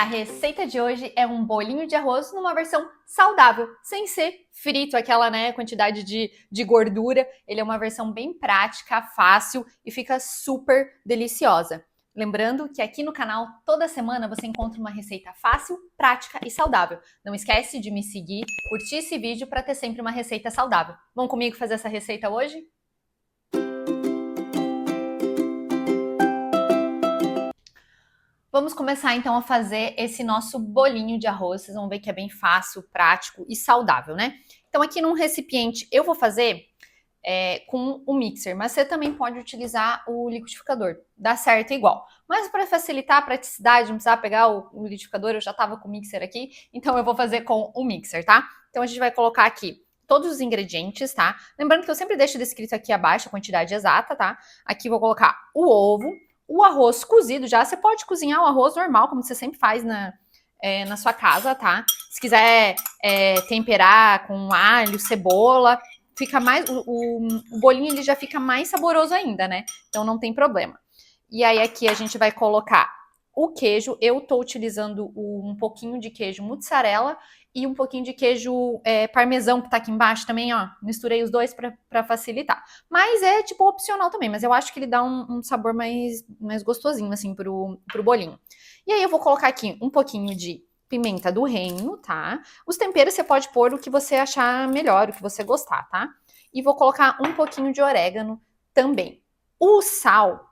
A receita de hoje é um bolinho de arroz numa versão saudável, sem ser frito, aquela quantidade de gordura. Ele é uma versão bem prática, fácil e fica super deliciosa. Lembrando que aqui no canal, toda semana você encontra uma receita fácil, prática e saudável. Não esquece de me seguir, curtir esse vídeo para ter sempre uma receita saudável. Vamos comigo fazer essa receita hoje? Vamos começar então a fazer esse nosso bolinho de arroz. Vocês vão ver que é bem fácil, prático e saudável, né? Então aqui num recipiente eu vou fazer com o mixer, mas você também pode utilizar o liquidificador, dá certo igual. Mas para facilitar a praticidade, não precisar pegar o liquidificador, eu já estava com o mixer aqui, então eu vou fazer com o mixer, tá? Então a gente vai colocar aqui todos os ingredientes, tá? Lembrando que eu sempre deixo descrito aqui abaixo a quantidade exata, tá? Aqui vou colocar o ovo, o arroz cozido já, você pode cozinhar o arroz normal, como você sempre faz na sua casa, tá? Se quiser temperar com alho, cebola, fica mais, o bolinho ele já fica mais saboroso ainda, né? Então não tem problema. E aí aqui a gente vai colocar o queijo. Eu tô utilizando um pouquinho de queijo mussarela e um pouquinho de queijo parmesão que tá aqui embaixo também, ó. Misturei os dois pra facilitar. Mas é tipo opcional também, mas eu acho que ele dá um sabor mais gostosinho, assim, pro bolinho. E aí eu vou colocar aqui um pouquinho de pimenta do reino, tá? Os temperos você pode pôr o que você achar melhor, o que você gostar, tá? E vou colocar um pouquinho de orégano também. O sal,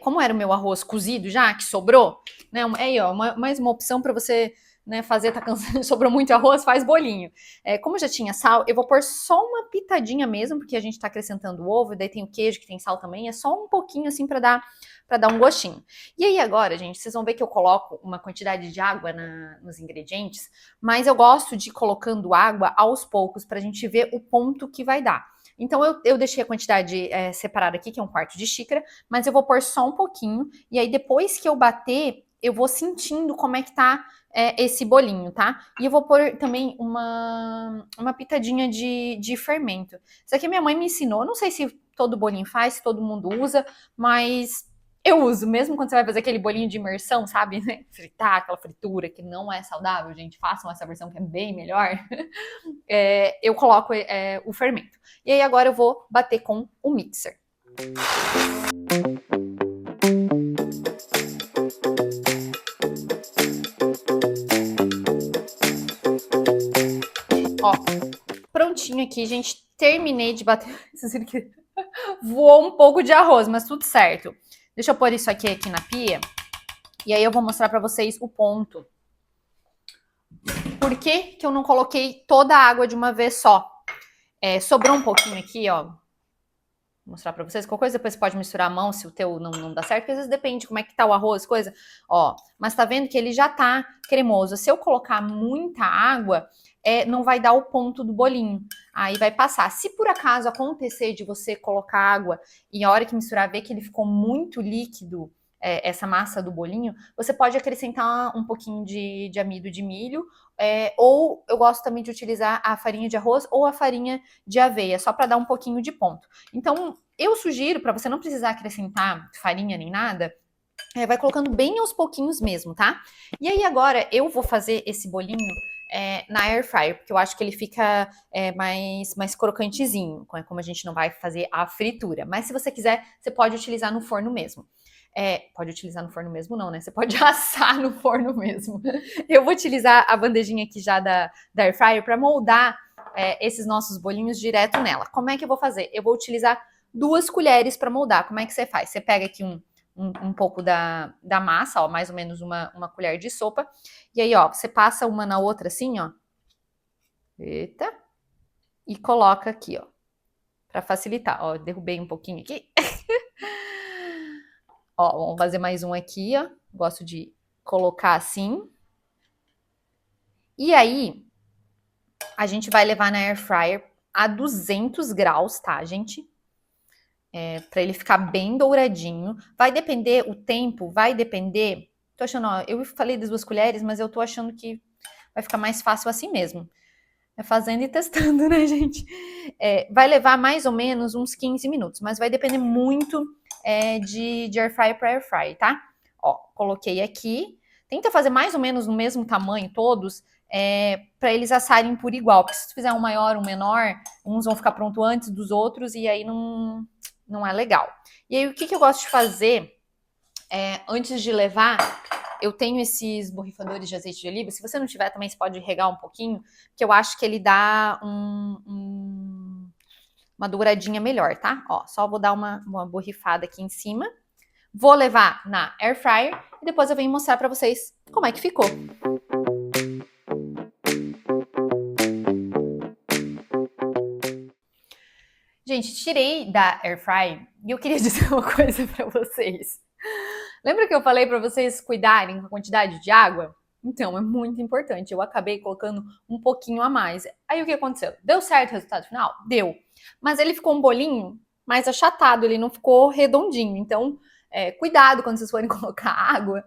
como era o meu arroz cozido já, que sobrou, né? Aí, ó, mais uma opção para você fazer, tá cansado, sobrou muito arroz, faz bolinho. Como já tinha sal, eu vou pôr só uma pitadinha mesmo, porque a gente tá acrescentando o ovo, e daí tem o queijo que tem sal também, é só um pouquinho assim para dar um gostinho. E aí agora, gente, vocês vão ver que eu coloco uma quantidade de água nos ingredientes, mas eu gosto de ir colocando água aos poucos pra gente ver o ponto que vai dar. Então eu deixei a quantidade separada aqui, que é 1/4 de xícara, mas eu vou pôr só um pouquinho, e aí depois que eu bater, eu vou sentindo como é que tá esse bolinho, tá? E eu vou pôr também uma pitadinha de fermento. Isso aqui minha mãe me ensinou, não sei se todo bolinho faz, se todo mundo usa, mas eu uso, mesmo quando você vai fazer aquele bolinho de imersão, sabe? Fritar, aquela fritura que não é saudável, gente. Façam essa versão que é bem melhor. Eu coloco o fermento. E aí agora eu vou bater com o mixer. Ó, prontinho aqui, gente. Terminei de bater. Voou um pouco de arroz, mas tudo certo. Deixa eu pôr isso aqui na pia. E aí eu vou mostrar pra vocês o ponto. Por que eu não coloquei toda a água de uma vez só? Sobrou um pouquinho aqui, ó. Vou mostrar pra vocês. Qualquer coisa depois você pode misturar a mão se o teu não dá certo, porque às vezes depende de como é que tá o arroz, coisa. Ó, mas tá vendo que ele já tá cremoso. Se eu colocar muita água, não vai dar o ponto do bolinho. Aí vai passar. Se por acaso acontecer de você colocar água e a hora que misturar ver que ele ficou muito líquido, essa massa do bolinho, você pode acrescentar um pouquinho de amido de milho, ou eu gosto também de utilizar a farinha de arroz ou a farinha de aveia, só para dar um pouquinho de ponto. Então, eu sugiro, para você não precisar acrescentar farinha nem nada, vai colocando bem aos pouquinhos mesmo, tá? E aí agora eu vou fazer esse bolinho na air fryer, porque eu acho que ele fica mais crocantezinho, como a gente não vai fazer a fritura. Mas se você quiser, você pode utilizar no forno mesmo. Pode utilizar no forno mesmo não, né? Você pode assar no forno mesmo. Eu vou utilizar a bandejinha aqui já da air fryer para moldar esses nossos bolinhos direto nela. Como é que eu vou fazer? Eu vou utilizar 2 colheres para moldar. Como é que você faz? Você pega aqui um pouco da massa, ó, mais ou menos uma colher de sopa. E aí, ó, você passa uma na outra assim, ó. Eita. E coloca aqui, ó. Pra facilitar. Ó, derrubei um pouquinho aqui. Ó, vamos fazer mais um aqui, ó. Gosto de colocar assim. E aí, a gente vai levar na air fryer a 200 graus, tá, gente? Pra ele ficar bem douradinho. Vai depender, o tempo vai depender. Tô achando, ó, eu falei das 2 colheres, mas eu tô achando que vai ficar mais fácil assim mesmo. Fazendo e testando, né, gente? Vai levar mais ou menos uns 15 minutos, mas vai depender muito de air fryer para air fryer, tá? Ó, coloquei aqui. tenta fazer mais ou menos no mesmo tamanho todos, para eles assarem por igual. Porque se tu fizer um maior, um menor, uns vão ficar pronto antes dos outros e aí não é legal. E aí o que eu gosto de fazer antes de levar? Eu tenho esses borrifadores de azeite de oliva. Se você não tiver, também você pode regar um pouquinho, que eu acho que ele dá uma douradinha melhor, tá? Ó, só vou dar uma borrifada aqui em cima. Vou levar na air fryer e depois eu venho mostrar pra vocês como é que ficou. Gente, tirei da air fryer e eu queria dizer uma coisa pra vocês. Lembra que eu falei pra vocês cuidarem com a quantidade de água? Então, é muito importante. Eu acabei colocando um pouquinho a mais. Aí o que aconteceu? Deu certo o resultado final? Deu. Mas ele ficou um bolinho mais achatado, ele não ficou redondinho. Então, cuidado quando vocês forem colocar água,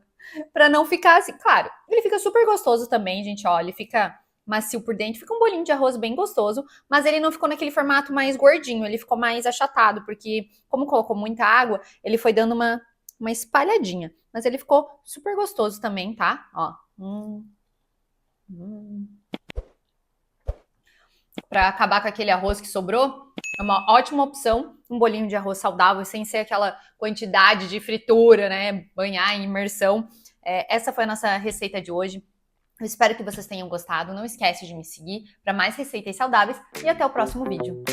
pra não ficar assim. Claro, ele fica super gostoso também, gente. Ó, ele fica macio por dentro, fica um bolinho de arroz bem gostoso, mas ele não ficou naquele formato mais gordinho, ele ficou mais achatado, porque como colocou muita água, ele foi dando uma espalhadinha. Mas ele ficou super gostoso também, tá? Ó. Para acabar com aquele arroz que sobrou, é uma ótima opção, um bolinho de arroz saudável, sem ser aquela quantidade de fritura, né? Banhar em imersão. Essa foi a nossa receita de hoje. Eu espero que vocês tenham gostado. Não esquece de me seguir para mais receitas saudáveis e até o próximo vídeo.